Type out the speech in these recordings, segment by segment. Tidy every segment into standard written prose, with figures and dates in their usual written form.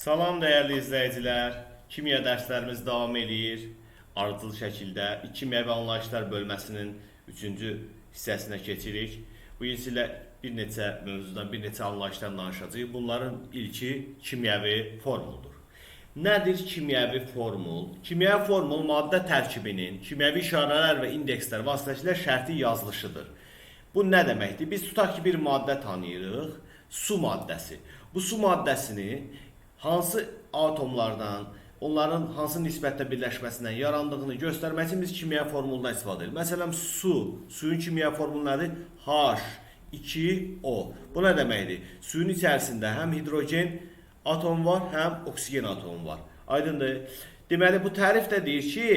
Salam dəyərli izləyicilər. Kimya dərslərimiz davam edir. Ardıcıl şəkildə kimya və anlayışlar bölməsinin 3-cü hissəsinə keçirik. Bu gün sizlə bir neçə mövzudan, bir neçə anlayışdan danışacağıq. Bunların ilki kimyəvi formuldur. Nədir kimyəvi formul? Kimyəvi formul maddə tərkibinin kimyəvi işarələr və indekslər vasitəsilə şərti yazılışıdır. Bu nə deməkdir? Biz tutaq ki bir maddə tanıyırıq. Su maddəsi. Bu su maddəsini hansı atomlardan, onların hansı nisbətdə birləşməsindən yarandığını göstərmək üçün biz kimyəvi formuldan istifadə edirik. Məsələn, suyun kimyəvi formulu nədir? H2O. Bu nə deməkdir? Suyun içərisində həm hidrogen atom var, həm oksigen atomu var. Aydındır? Deməli, bu tərif də deyir ki,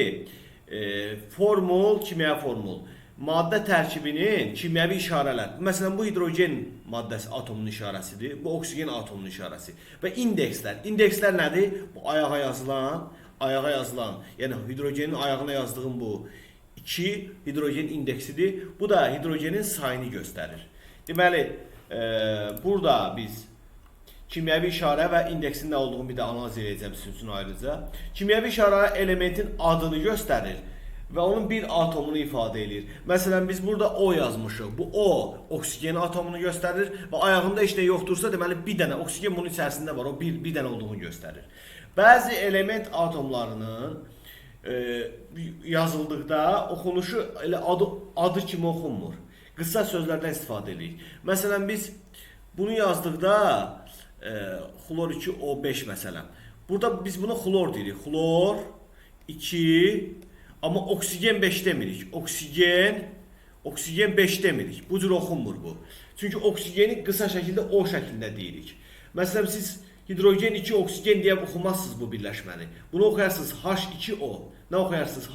formul, kimyəvi formul. Maddə tərkibinin kimyəvi işarələr. Məsələn, bu hidrogen maddəsi atomunun işarəsidir. Bu oksigen atomunun işarəsi. Və indekslər. İndekslər nədir? Bu ayağa yazılan, yəni hidrogenin ayağına yazdığım bu 2 hidrogen indeksidir. Bu da hidrogenin sayını göstərir. Deməli, burada biz kimyəvi işarə və indeksin nə olduğunu bir də analiz edəcəm sizin üçün ayrıca. Kimyəvi işarə elementin adını göstərir və onun bir atomunu ifadə edir. Məsələn, biz burada O yazmışıq. Bu O, oksigen atomunu göstərir və ayağında heç nə yoxdursa, deməli bir dənə oksigen bunun içərisində var. O bir dənə olduğunu göstərir. Bəzi element atomlarının yazıldıqda oxunuşu elə adı kimi oxunmur. Qısa sözlərdən istifadə edirik. Məsələn, biz bunu yazdıqda xlor 2O5 məsələn. Burada biz buna xlor deyirik. Xlor 2, amma oksigen 5 demirik. Oksigen 5 demirik. Bu cür oxunmur bu. Çünki oksigeni qısa şəkildə O şəklində deyirik. Məsələn, siz hidrogen 2 oksigen deyə oxumazsınız bu birləşməni. Bunu oxuyarsınız H2O. Nə oxuyarsınız?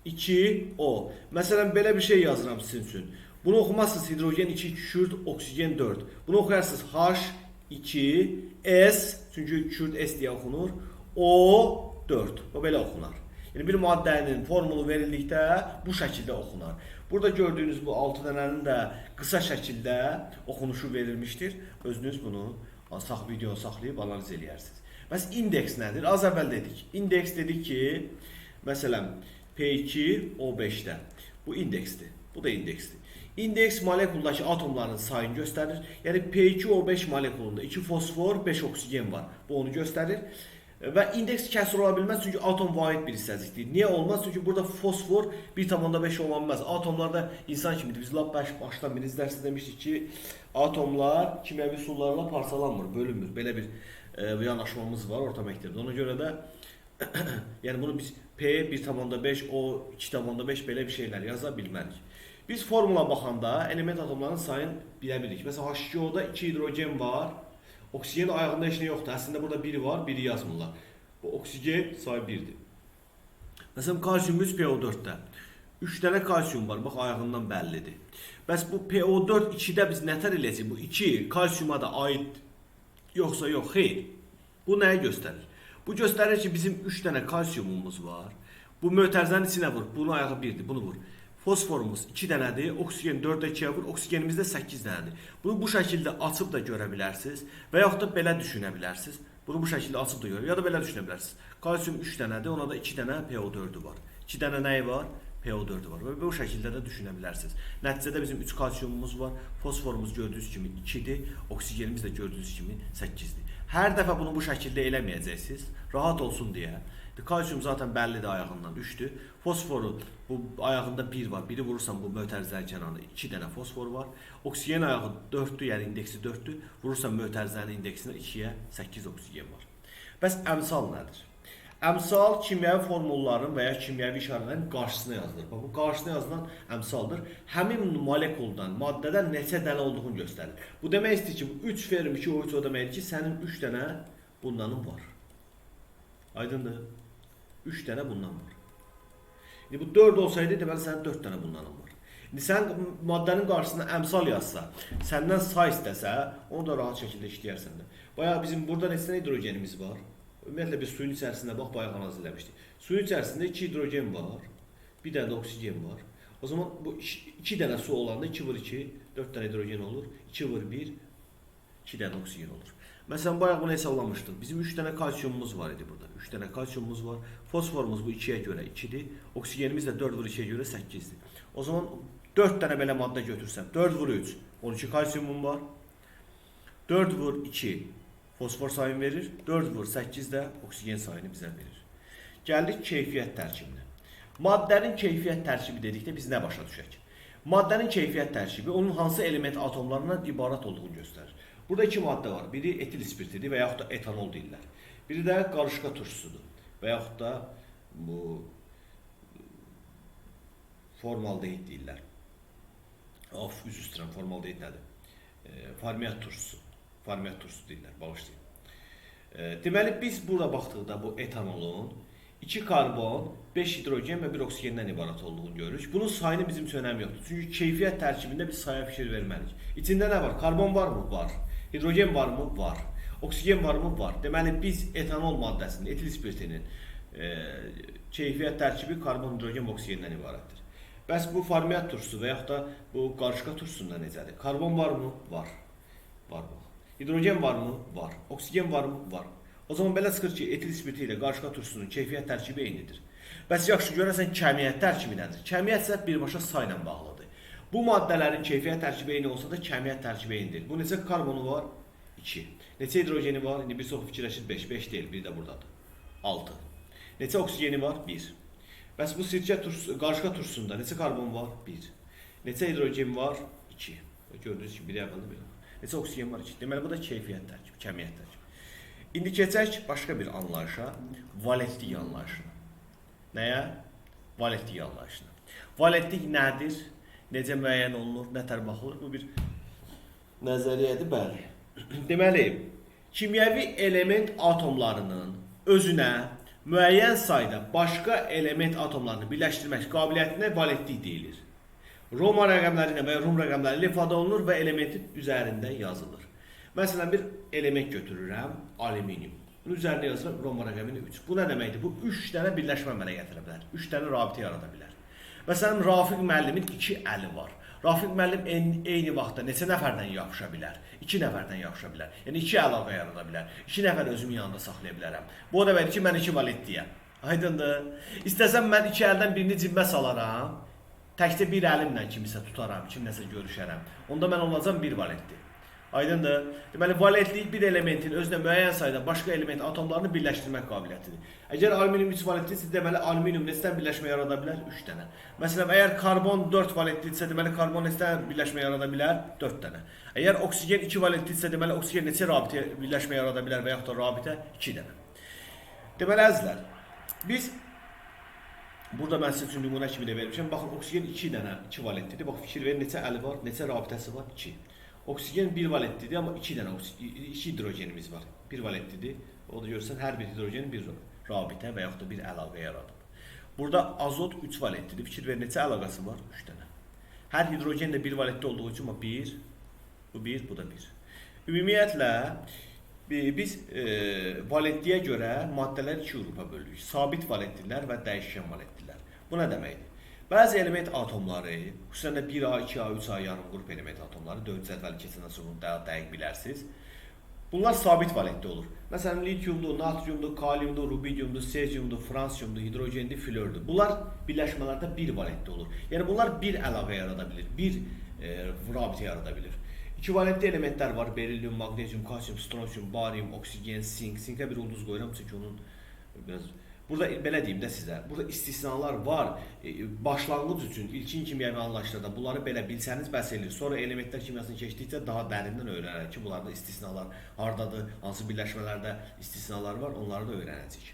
H2O. Məsələn, belə bir şey yazıram sizin üçün. Bunu oxumazsınız hidrogen 2 kükürt, oksigen 4. Bunu oxuyarsınız H2S, çünki kükürt S deyə oxunur. O4. O belə oxunar. Yəni bir maddənin formulu verildikdə bu şəkildə oxunar. Burada gördüyünüz bu 6 dənənin də qısa şəkildə oxunuşu verilmişdir. Özünüz bunu videonu saxlayıb analiz edərsiniz. Bəs indeks nədir? Az əvvəl dedik. İndeks dedik ki, məsələn, P2O5-də bu indeksdir. Bu da indeksdir. İndeks molekuldakı atomların sayını göstərir. Yəni P2O5 molekulunda 2 fosfor, 5 oksigen var. Bu onu göstərir. Və indeks kəsr ola bilməz, çünki atom vahid bir hissəcikdir. Niyə olmaz? Çünki burada fosfor 1,5 ola bilməz. Atomlarda insan kimidir. Biz lap başdan birinci dərsdə demişdik ki, atomlar kimyəvi üsullarla parçalanmır, bölünmür. Belə bir yanaşmamız var orta məktəbdə. Ona görə də yəni bunu biz P 1,5, O 2,5 belə bir şeylər yaza bilmərik. Biz formula baxanda element atomlarının sayını bilə bilirik. Məsələn, H2O-da 2 hidrogen var. Oksigenin ayağında heç nə yoxdur. Əslində burada biri var, biri yazmırlar. Bu oksigen sayı 1'dir. Məsələn, kalsiyumumuz PO4-də. 3 dənə kalsiyum var, bax ayağından bəllidir. Bəs bu PO4 2-də biz nətər eləyəcək? Bu 2 kalsiyuma da aid yoxsa yox? Xeyr. Bu nəyi göstərir? Bu göstərir ki, bizim 3 dənə kalsiyumumuz var. Bu mötərizənin içinə vur. Bunun ayağı 1'dir, bunu vur. Fosforumuz 2 dənədir, oksigen 4-də 2-yə vur, oksigenimiz də 8 dənədir. Bunu bu şəkildə açıb da görə bilərsiniz və yaxud da belə düşünə bilərsiniz. Bunu bu şəkildə açıb da görə, ya da belə düşünə bilərsiniz. Kalsiyum 3 dənədir, ona da 2 dənə PO4'ü var. 2 dənə nəyi var? PO4'ü var və bu şəkildə də düşünə bilərsiniz. Nəticədə bizim 3 kalsiyumumuz var, fosforumuz gördüyünüz kimi 2-dir, oksigenimiz də gördüyünüz kimi 8-dir. Hər dəfə bunu bu şəkildə eləməyəcəksiniz, rahat olsun deyə. Kalsiyum zaten bəllidir, ayağından düşdü. Fosforu bu ayağında 1 var. Biri vurursan bu mötərizənin kənarında 2 dənə fosfor var. Oksigen ayağı 4'dür, yəni indeksi 4'dür. Vurursan mötərizənin indeksindən 2-yə 8 oksigen var. Bəs əmsal nədir? Əmsal kimyəvi formulların və ya kimyəvi işarələrin qarşısına yazılır. Bu qarşısına yazılan əmsaldır. Həmin molekuldan, maddədən neçə dənə olduğunu göstərir. Bu demək istəyir ki, 3 verim 2O3 o deməkdir ki, sənin 3 dənə bundanın var. Aydındır? 3 dənə bundan var. Bu 4 olsaydı, deməli sənin 4 dənə bundan var. Sən maddənin qarşısına əmsal yazsa, səndən say istəsə, onu da rahat şəkildə işləyərsən də. Bayağı bizim burada neçə hidrogenimiz var? Ümumiyyətlə biz suyun içərisində bax, bayaq analiz eləmişdik. Suyun içərisində 2 hidrogen var, bir dənə də oksigen var. O zaman bu 2 dənə su olanda 2 vur 2, 4 dənə hidrogen olur. 2 vur 1, 2 dənə oksigen olur. Məsələn, bayaq bunu hesablamışdıq. Bizim 3 dənə kalsiyumumuz var idi burada. 3 dənə kalsiyumumuz var. Fosforumuz bu 2-yə görə 2-dir. Oksigenimiz də 4 vur 2-yə görə 8-dir. O zaman 4 dənə belə maddə götürsəm, 4 vur 3, 12 kalsiyumum var. 4 vur 2 fosfor sayını verir. 4 vur 8 də oksigen sayını bizə verir. Gəldik keyfiyyət tərkibinə. Maddənin keyfiyyət tərkibi dedikdə biz nə başa düşək? Maddənin keyfiyyət tərkibi onun hansı element atomlarından ibarət olduğunu göstərir. Burada iki maddə var. Biri etil spirtidir və yaxud da etanol deyirlər. Biri də qarışqa turşusudur və yaxud da bu formaldehid deyirlər. Of, üzr istəyirəm, formaldehid nədir? Formiat turşusu. Formiat turşusu deyirlər, bağışlayın. Deməli, biz burada baxdıqda bu etanolun 2 karbon, 5 hidrogen və 1 oksigenden ibarət olduğunu görürük. Bunun sayını bizim üçün önəmi yoxdur. Çünki keyfiyyət tərkibində biz saya fikir verməliyik. İçində nə var? Karbon var mı? Var. Hidrogen var mı? Var. Oksigen var mı? Var. Deməli, biz etanol maddəsinin, etil spirtinin keyfiyyət tərkibi karbon, hidrogen və oksigenden ibarətdir. Bəs bu formiat turşusu və yaxud da bu qarışqa turşusunda necədir? Karbon var mı? Var. Var. Hidrogen var mı? Var. Oksigen var mı? Var. O zaman belə çıxır ki, etil spirti ilə qarışqa turşusunun keyfiyyət tərkibi eynidir. Bəs yaxşı görəsən kəmiyyət tərkibi nədir? Kəmiyyət isə birbaşa sayla bağlıdır. Bu maddələrin keyfiyyət tərkibi eyni olsa da kəmiyyət tərkibi eynidir. Bu neçə karbonu var? 2. Neçə hidrogeni var? İndi bir çox fikirləşir 5. 5 deyil, bir də buradadır. 6. Neçə oksigeni var? 1. Bəs bu qarışqa turşusunda neçə karbon var? 1. Neçə hidrogen var? 2. Gördüyünüz kimi biri əvvəldə bir. Neçə oksigen var? 2. Deməli, bu da keyfiyyət tərkibi, kəmiyyət tərkibi. İndi keçək başqa bir anlayışa, valentlik anlayışına. Nəyə? Valentlik anlayışına. Valentlik nədir? Necə müəyyən olunur? Nətər baxılır? Bu bir nəzəriyyədir, bəli. Deməli, kimyəvi element atomlarının özünə müəyyən sayda başqa element atomlarını birləşdirmək qabiliyyətinə valentlik deyilir. Roma rəqəmləri ilə və ya Rum rəqəmləri ilə ifadə olunur və elementin üzərində yazılır. Məsələn, bir element götürürəm, alüminium. Bunun üzərində yazılır Roma rəqəmini 3. Bu nə deməkdir? Bu 3 dənə birləşmə mənə gətirə bilər. 3 dənə rabitə yarada bilər. Məsələn, Rafiq müəllimin 2 əli var. Rafiq müəllim eyni vaxtda neçə nəfərdən yapışa bilər? 2 nəfərdən yapışa bilər. Yəni 2 əlaqə yarada bilər. 2 nəfər özümün yanında saxlaya bilərəm. Bu o deməkdir ki, mən 2 valentliyəm. Aydındır. İstəsəm mən 2 əldən birini cibmə salaram, təkcə bir əlimlə kimisə tutarım, kimləsə görüşərəm. Onda mən olacam 1 valentli. Aydındır. Deməli, valentlik bir elementin özünə müəyyən sayda başqa element atomlarını birləşdirmək qabiliyyətidir. Əgər alüminium 3 valentlidirsə, deməli, alüminium neçədən birləşmə yarada bilər? 3 dənə. Məsələn, əgər karbon 4 valentlidirsə, deməli, karbon neçədən birləşmə yarada bilər? 4 dənə. Əgər oksigen 2 valentlidirsə, deməli, oksigen neçə rabitə birləşmə yarada bilər və yaxud da rabitə 2 dənə. Deməli, əzizlər, biz burada mən sizə üçün nümunə kimi də vermişəm. Baxın, oksigen 2 dənə 2 valentlidir. Bax, fikir verin, neçə əli var, neçə rabitəsi var? 2. Oksigen 1 valentlidir, amma 2 dənə 2 hidrogenimiz var. 1 valentlidir. O da görürsən, hər bir hidrogen bir rabitə və yaxud da bir əlaqə yaradıb. Burada azot 3 valentlidir. Fikir verin, neçə əlaqəsi var? 3 dənə. Hər hidrogen də 1 valentli olduğu üçün 1, bu 1, bu da 1. Ümumiyyətlə, biz valentliyə görə maddələr 2 qrupa bölürük. Sabit valentlilər və dəyişkən valentlilər. Bu nə deməkdir? Bəzi element atomları, xüsusən də 1A, 2A, 3A yarım qrup element atomları, 4 cədvəli keçəndən sonra daha dəqiq bilərsiniz. Bunlar sabit valentli olur. Məsələn, lityumdur, natriumdur, kaliumdur, rubidiumdur, seziumdur, fransiyumdur, hidrogendir, flördür. Bunlar birləşmələrdə 1 valentli olur. Yəni, bunlar bir əlaqə yarada bilir, bir rabitə yarada bilir. 2 valentli elementlər var, berilyum, magnezium, kalsium, strontium, barium, oksigen, sink. Sinkə bir ulduz qoyuram, çünki onun biraz... Burada belə deyim də sizə, burada istisnalar var. Başlanğıc üçün ilkin kimyəvi anlayışlarda bunları belə bilsəniz bəs edir. Sonra elementlər kimyasını keçdikcə daha dərindən öyrənərik ki, bunlarda istisnalar hardadır, hansı birləşmələrdə istisnalar var, onları da öyrənəcəyik.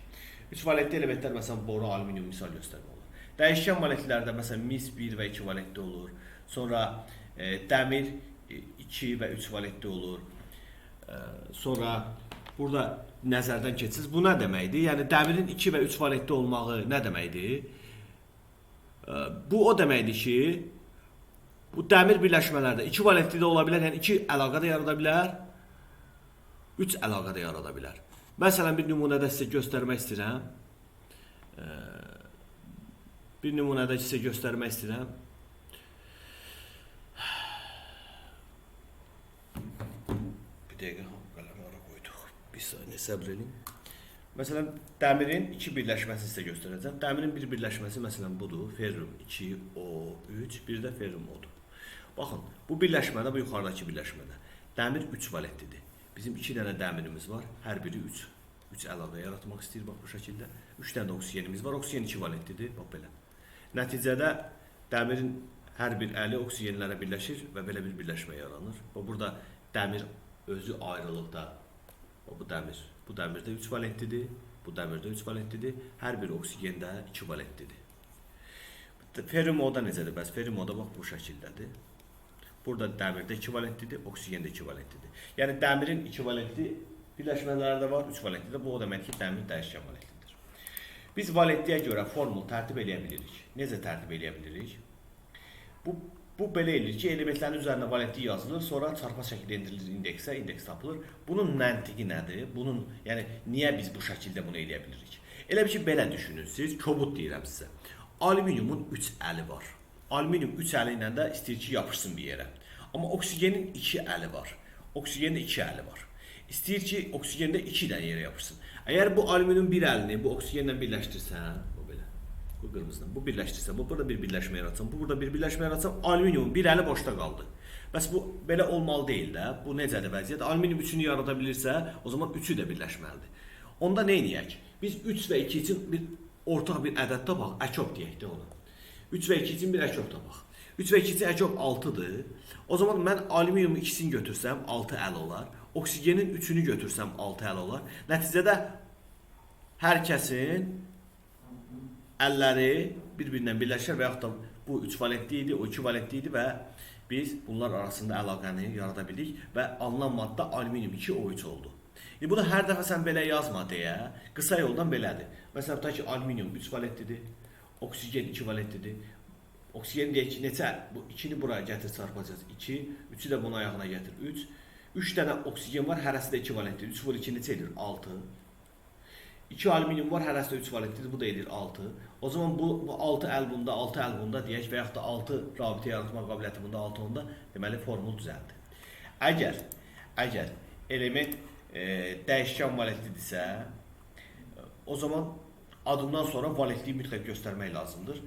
3 valentli elementlər, məsələn, boru, alüminium misal göstərmə olur. Dəyişkən valentlilərdə, məsələn, mis 1 və 2 valentli olur. Sonra dəmir 2 və 3 valentli olur. Sonra burada nəzərdən keçsiniz. Bu nə deməkdir? Yəni, dəmirin 2 və 3 valentli olmağı nə deməkdir? Bu o deməkdir ki, bu dəmir birləşmələrdə 2 valentli də ola bilər, yəni 2 əlaqə də yarada bilər, 3 əlaqə də yarada bilər. Məsələn, bir nümunədə sizə göstərmək istəyirəm. Bir dəqiqə qələmi ara qoyduq. Bir saniyə səbr edin. Məsələn, dəmirin iki birləşməsini sizə göstərəcəm. Dəmirin bir birləşməsi məsələn budur. Ferrum 2O3, bir də ferrum odur. Baxın, bu birləşmədə, bu yuxarıdakı birləşmədə dəmir 3 valentlidir. Bizim 2 dənə dəmirimiz var. Hər biri 3 əlavə yaratmaq istəyir bax bu şəkildə. 3 dənə də oksigenimiz var. Oksigen 2 valentlidir. Bax belə. Nəticədə dəmirin hər bir əli oksigenlərə birləşir və belə bir birləşmə yaranır. Və burada dəmir özü ayrılıqda. Bu dəmir. Bu dəmirdə 3 valentlidir. Bu dəmirdə 3 valentlidir. Hər bir oksigendə 2 valentlidir. Ferrum oda necədir? Bəs ferrum oda bax bu şəkildədir. Burada dəmirdə 2 valentlidir, oksigendə 2 valentlidir. Yəni dəmirin 2 valentli birləşmələri də var, 3 valentlidir. Bu o deməkdir ki, dəmir dəyişkən valentlidir. Biz valentliyə görə formul tərtib edə bilirik. Necə tərtib edə bilirik? Bu belə eləyir ki, elementlərin üzərində valentli yazılır, sonra çarpaz şəkildə endirilir indeksə, indeks tapılır. Bunun məntiqi nədir? Yəni niyə biz bu şəkildə bunu eləyə bilirik? Elə bir ki, belə düşünün siz, kobud deyirəm sizə. Alüminiumun 3 əli var. Alüminium 3 əli ilə də istəyir ki, yapışsın bir yerə. Amma oksigenin 2 əli var. Oksigenin 2 əli var. İstəyir ki, oksigendə 2 dənə yerə yapışsın. Əgər bu alüminium bir əlini bu oksigenlə birləşdirsən, bu qırmızıdan, bu birləşdirsə, bu burada bir birləşmə yaratsam, bu burada bir birləşmə yaratsam, alüminiumun bir əli boşda qaldı. Bəs bu belə olmalı deyil də. Bu necədir vəziyyət? Alüminium 3-ünü yarada bilirsə, o zaman 3-ü də birləşməlidir. Onda nə edək? Biz 3 və 2 üçün bir ortaq bir ədəd tapaq, əkop deyək də onu. 3 və 2 üçün bir əkop tapaq. 3 və 2 üçün əkop 6-dır. O zaman mən alüminiumun 2-sini götürsəm 6 əl olar. Oksigenin 3-ünü götürsəm 6 əl olar. Nəticədə hər kəsin əlləri bir-birindən birləşir və yaxud da bu 3 valentli idi, o 2 valentli idi və biz bunlar arasında əlaqəni yarada bildik və alınan maddə alüminium 2O3 oldu. Bunu hər dəfə sən belə yazma deyə, qısa yoldan belədir. Məsələn, tutaq ki, alüminium 3 valentlidir, oksigen 2 valentlidir. Oksigen deyək ki, neçə? Bu 2-ni buraya gətir, çarpacağız 2, 3-ü də bunun ayağına gətir 3. 3 dənə oksigen var, hərəsi də 2 valentlidir. 3 vur 2 neçə edir? 6. 2 alüminium var, hərəsi də 3 valentlidir, bu da edir 6. O zaman bu 6 əl bunda, 6 əl bunda deyək və yaxud da 6 rabitə yaratma qabiliyyəti bunda, 6 onda, deməli formul düzəldir. Əgər element dəyişkən valentlidirsə, o zaman adından sonra valentliyi mütləq göstərmək lazımdır.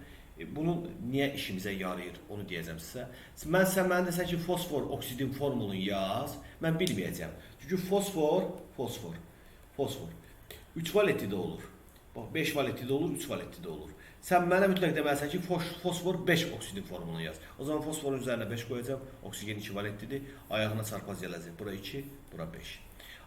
Bunun niyə işimizə yarayır, onu deyəcəm sizə. Mən desən ki, fosfor oksidin formulunu yaz, mən bilməyəcəm. Çünki fosfor 3 valentli də olur. Bax, 5 valentli də olur, 3 valentli də olur. Sən mənə mütləq deməlisən ki, fosfor 5 oksidin formulunu yaz. O zaman fosforun üzərinə 5 qoyacağım, oksigen 2 valentlidir, ayağına çarpaz gələcək. Bura 2, bura 5.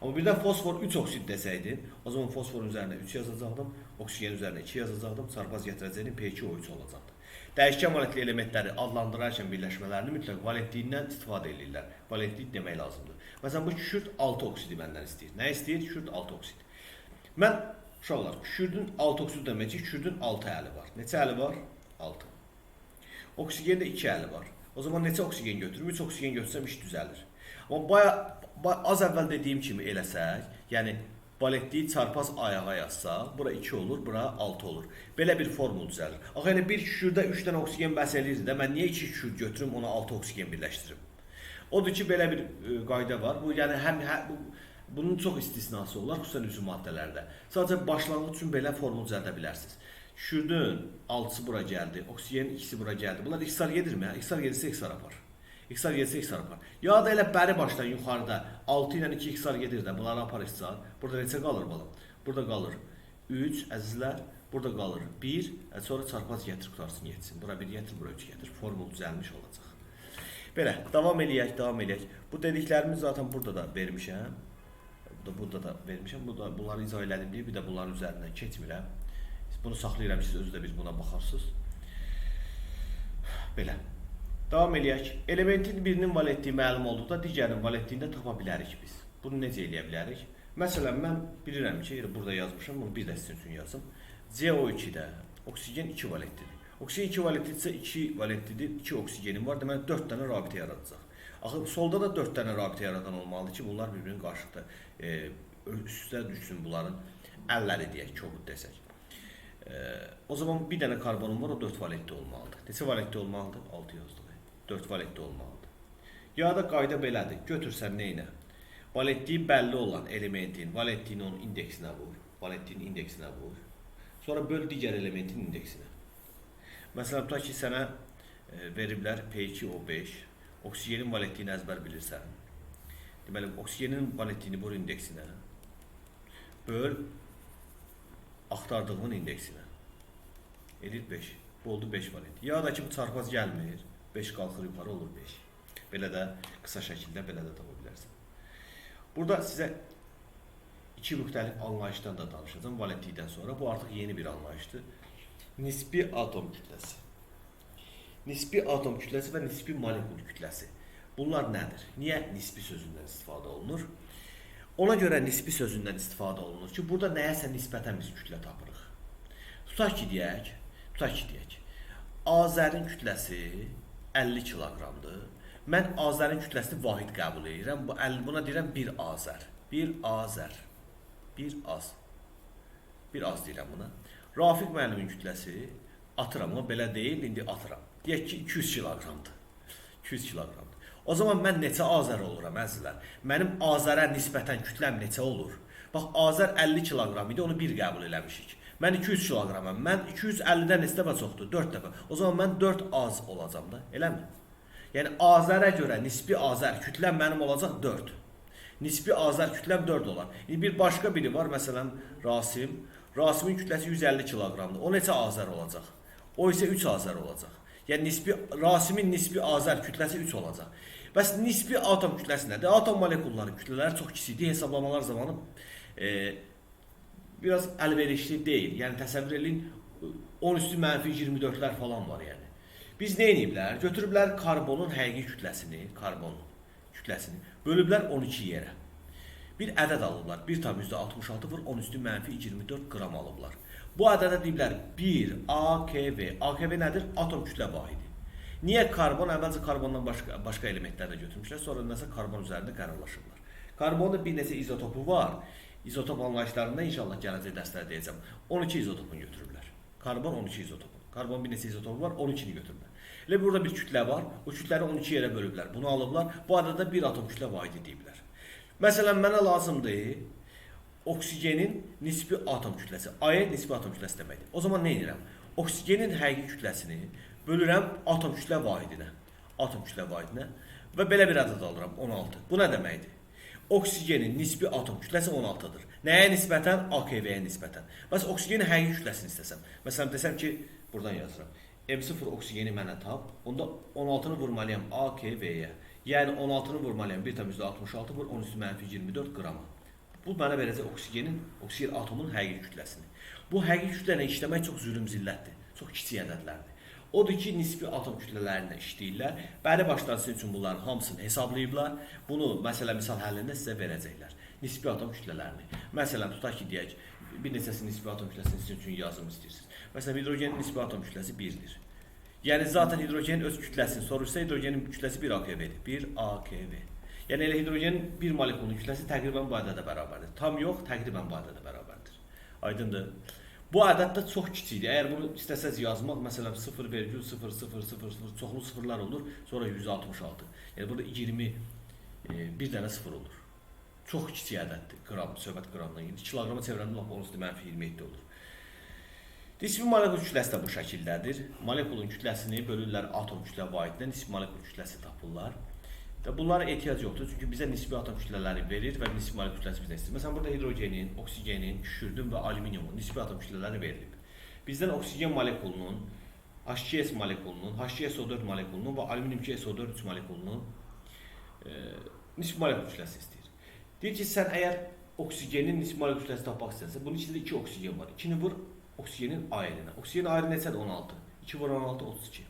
Amma birdən fosfor 3 oksid desəydin, o zaman fosforun üzərinə 3 yazacaqdım, oksigenin üzərinə 2 yazacaqdım, çarpaz gətirəcəyim P2O3 olacaqdı. Dəyişkən valentli elementləri adlandırarkən birləşmələrini mütləq valentliyindən istifadə edirlər. Valentlik demək lazımdır. Məsələn, bu kükürt 6 oksidi məndən istəyir. Nə istəyir? Kükürt 6 oksid. Mən, uşaqlar, kükürdün 6 oksid demək ki, kükürdün 6 əli var. Neçə əli var? 6. Oksigendə 2 əli var. O zaman neçə oksigen götürüm? 3 oksigen götürsəm iş düzəlir. Amma az əvvəl dediyim kimi eləsək, yəni valentliyi çarpaz ayağa yazsaq, bura 2 olur, bura 6 olur. Belə bir formul düzəlir. Axı, yəni bir kükürdə 3 dənə oksigen bəhs eləyirdi də, mən niyə 2 kükürd götürüm, ona 6 oksigen birləşdirim? Odur ki, belə bir qayda var. Bu, yəni, bunun çox istisnası olar, xüsusən üzüm maddələrdə. Sadəcə başlanğıc üçün belə formul düzəldə bilərsiniz. Kükürdün 6-sı bura gəldi, oksigenin 2-si bura gəldi. Bunlar ixtisar gedirmi? İxtisar gedirsə ixtisar apar. İxtisar gedirsə ixtisar apar. Ya da elə bəri başdan yuxarıda 6 ilə 2 ixtisar gedir də, bunları apar ixtisar. Burada neçə qalır balam? Burada qalır 3, əzizlər. Burada qalır 1, sonra çarpaz gətir, qutarsın, yetsin. Bura 1 gətir, bura 3 gətir. Formul düzəlmiş olacaq. Belə, davam eləyək. Bu dediklərimiz zaten burada da vermişəm. Burada da vermişəm. Bunları izah elədim deyə bir də bunların üzərindən keçmirəm. Bunu saxlayıram, siz özü də biz buna baxarsınız. Belə. Davam eləyək. Elementin birinin valentliyi məlum olduqda digərinin valentliyini də tapa bilərik biz. Bunu necə eləyə bilərik? Məsələn, mən bilirəm ki, burada yazmışam, bunu bir də sizin üçün yazım. CO2-də oksigen 2 valentlidir. Oksigen 2 valentlidirsə 2 valentlidir, 2 oksigenin var, deməli 4 dənə rabitə yaradacaq. Axı, solda da 4 dənə rabitə yaradan olmalıdır ki, bunlar bir-birinin qarşılıqda üstə düşsün bunların əlləri deyək, kobud desək. O zaman bir dənə karbonum var, o 4 valentli olmalıdır. Neçə valentli olmalıdır? 6 yazdıq. 4 valentli olmalıdır. Ya da qayda belədir. Götürsən neynə? Valentliyi bəlli olan elementin valentliğini onun indeksinə vur. Valentliyin indeksinə vur. Sonra böl digər elementin indeksinə. Məsələn, tutaq ki, sənə veriblər P2O5. Oksigenin valentliyini əzbər bilirsən. Deməli, oksigenin valentliyini vur indeksinə. Böl axtardığımın indeksinə. Edir 5. Bu oldu 5 valent. Ya da ki, bu çarpaz gəlmir. 5 qalxır yuxarı olur 5. Belə də qısa şəkildə belə də tapa bilərsən. Burada sizə iki müxtəlif anlayışdan da danışacağım valentlikdən sonra. Bu artıq yeni bir anlayışdır. Nisbi atom kütləsi. Nisbi atom kütləsi və nisbi molekul kütləsi. Bunlar nədir? Niyə nisbi sözündən istifadə olunur? Ona görə nisbi sözündən istifadə olunur ki, burada nəyəsə nisbətən biz kütlə tapırıq. Tutaq ki, deyək. Azərin kütləsi 50 kiloqramdır. Mən Azərin kütləsini vahid qəbul edirəm. Buna deyirəm 1 Azər. 1 Azər. 1 Az. 1 Az deyirəm buna. Rafiq müəllimin kütləsi atıram, amma belə deyil, indi atıram. Deyək ki, 200 kiloqramdır. 200 kiloqramdır. O zaman mən neçə Azər oluram, əzizlər? Mənim Azərə nisbətən kütləm neçə olur? Bax, Azər 50 kiloqram idi, onu 1 qəbul eləmişik. Mən 200 kiloqramam. Mən 250-dən neçə dəfə çoxdur? 4 dəfə. O zaman mən 4 Az olacam da, eləmi? Yəni, Azərə görə nisbi Azər kütləm mənim olacaq 4. Nisbi Azər kütləm 4 olan. Bir başqa biri var, məsələn, Rasim. Rasimin kütləsi 150 kiloqramdır. O neçə Azər olacaq? O isə 3 Azər olacaq. Yəni, Rasimin nisbi Azər kütləsi 3 olacaq. Bəs nisbi atom kütləsi nədir? Atom molekulları kütlələri çox kiçikdir. Hesablamalar zamanı biraz əlverişli deyil. Yəni, təsəvvür edin, 10⁻24'lər falan var yəni. Biz nə ediblər? Götürüblər karbonun həqiqi kütləsini, bölüblər 12 yerə. Bir ədəd alıblar. 1,66 vur 10⁻24 qram alıblar. Bu ədədə deyiblər 1 AKV. AKV nədir? Atom kütlə vahidi. Niyə karbon? Əvvəlcə karbondan başqa elementlər də götürmüşlər. Sonra nəsə karbon üzərində qərarlaşırlar. Karbonda bir neçə izotopu var. İzotop anlayışlarında inşallah gələcək dərslərdə deyəcəm. 12 izotopunu götürürlər. Karbon 12 izotopu. Karbon bir neçə izotopu var, 12'ni götürürlər. Elə burada bir kütlə var. O kütləri 12 yerə bölüblər. Bunu alıblar. Bu adada bir atom kütlə vahidi deyiblər. Məsələn, mənə lazımdır oksigenin nisbi atom kütləsi. A'ya nisbi atom kütləsi deməkdir. O zaman nə edirəm? Oksigenin həqiqi kütləsini bölürəm atom kütlə vahidinə. Və belə bir ədəd alıram, 16. Bu nə deməkdir? Oksigenin nisbi atom kütləsi 16'dır. Nəyə nisbətən? AKV-yə nisbətən. Bəs oksigenin həqiqi kütləsini istəsəm. Məsələn, desəm ki, buradan yazıram. M0 oksigeni mənə tap. Onda 16'nı vurmalıyam AKV-yə. Yəni 16'nı vurmalıyam 1,66 vur 10⁻24 qrama. Bu mənə verəcək oksigen atomun həqiqi kütləsini. Bu həqiqi kütlə ilə işləmək çox zülüm zillətdir. Çox kiçik ədədlərdir. Odur ki, nisbi atom kütlələrində işləyirlər. Bəli başlar sizin üçün bunların hamısını hesablayıblar. Bunu məsələ misal həllində sizə verəcəklər. Nisbi atom kütlələrini. Məsələn, tutaq ki, deyək, bir neçəsi nisbi atom kütləsini sizin üçün yazım istəyirsiniz. Məsələn, hidrogenin nisbi atom kütləsi 1'dir. Yəni, zaten hidrogenin öz kütləsini soruşsa, hidrogenin kütləsi 1 AKV-dir. 1 AKV. Yəni, elə hidrogenin bir molekulun kütləsi təqribən bu ədədə bərabərdir. Tam yox, təqribən bu ədədə bərabərdir. Aydındır. Bu ədəd də çox kiçikdir. Əgər bunu istəsəz yazmaq, məsələn 0,0000 çoxlu sıfırlar olur, sonra 166. Yəni burada 21 dənə sıfır olur. Çox kiçik ədəddir. Qram, söhbət qramdan gedir. Kiloqrama çevirəndə -10⁻27 olur. Nisbi molekul kütləsi də bu şəkildədir. Molekulun kütləsini bölürlər atom kütlə vahidinə, nisbi molekul kütləsi tapırlar. Və bunlara ehtiyac yoxdur, çünki bizə nisbi atom kütlələri verir və nisbi molekul kütləsi bizdən istəyir. Məsələn, burada hidrogenin, oksigenin, kükürdün və alüminiumun nisbi atom kütlələri verilib. Bizdən oksigen molekulunun, H2S molekulunun, H2SO4 molekulunun və alüminium 2SO4 3 molekulunun nisbi molekul kütləsi istəyir. Deyir ki, sən əgər oksigenin nisbi molekul kütləsi tapmaq istəyirsən, bunun içində 2 oksigen var. 2'ni vur oksigenin ayrına. Oksigenin ayrı neçədir? 16. 2 vur 16, 32.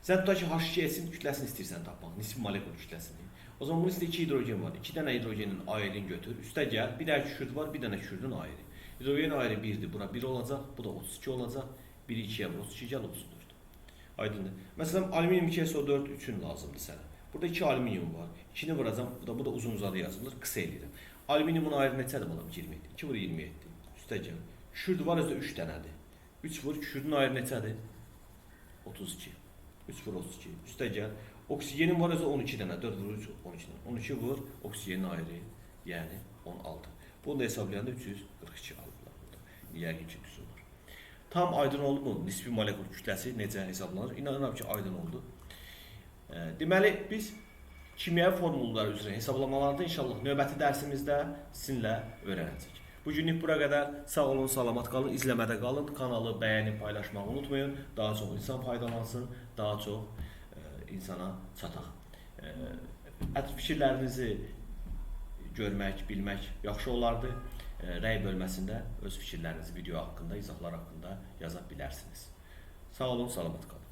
Sən tutaq ki, H2S'in kütləsini istəyirsən tapmaq, nisbi molekul kütləsini. O zaman bunun içində 2 hidrogen var. 2 dənə hidrogenin ayrını götür. Üstə gəl, bir dənə kükürt var, bir dənə kükürdün ayrı. Hidrogenin ayrı 1'dir, bura 1 olacaq, bu da 32 olacaq. 1'i 2'yə vur, 32 gəl 34. Aydındır. Məsələn, alüminium 2SO4 üçün lazımdır sənə. Burada 2 alüminium var. 2'ni vuracam, bu da uzun uzadı yazılır, qısa eləyirəm. Alüminiumun ayrı neçədir balam? 27. 2 vur 27. Üstə gəl. Kükürt var, özdə 3 dənədir. 3 vur, kükürdün ayrı neçədir? 32. 3 vur 32. Üstə gəl. Oksigenin var özə 12 dənə. 4 vur 3, 12 dənə. 12 vur, oksigenin ayrı Yəni 16. Bunu da hesablayanda 342 alırlar burada. Yəqin ki, düz olur. Tam aydın oldu mu? Nisbi molekul kütləsi necə hesablanır? İnanıram ki, aydın oldu. Deməli, biz kimyəvi formullar üzrə hesablamalarda inşallah növbəti dərsimizdə sizinlə öyrənəcəyik. Bugünlük bura qədər. Sağ olun, salamat qalın, izləmədə qalın. Kanalı bəyənib, paylaşmağı unutmayın. Daha çox insan faydalansın, daha çox insana çataq. Fikirlərinizi görmək, bilmək yaxşı olardı. Rəy bölməsində öz fikirlərinizi video haqqında, izahlar haqqında yaza bilərsiniz. Sağ olun, salamat qalın.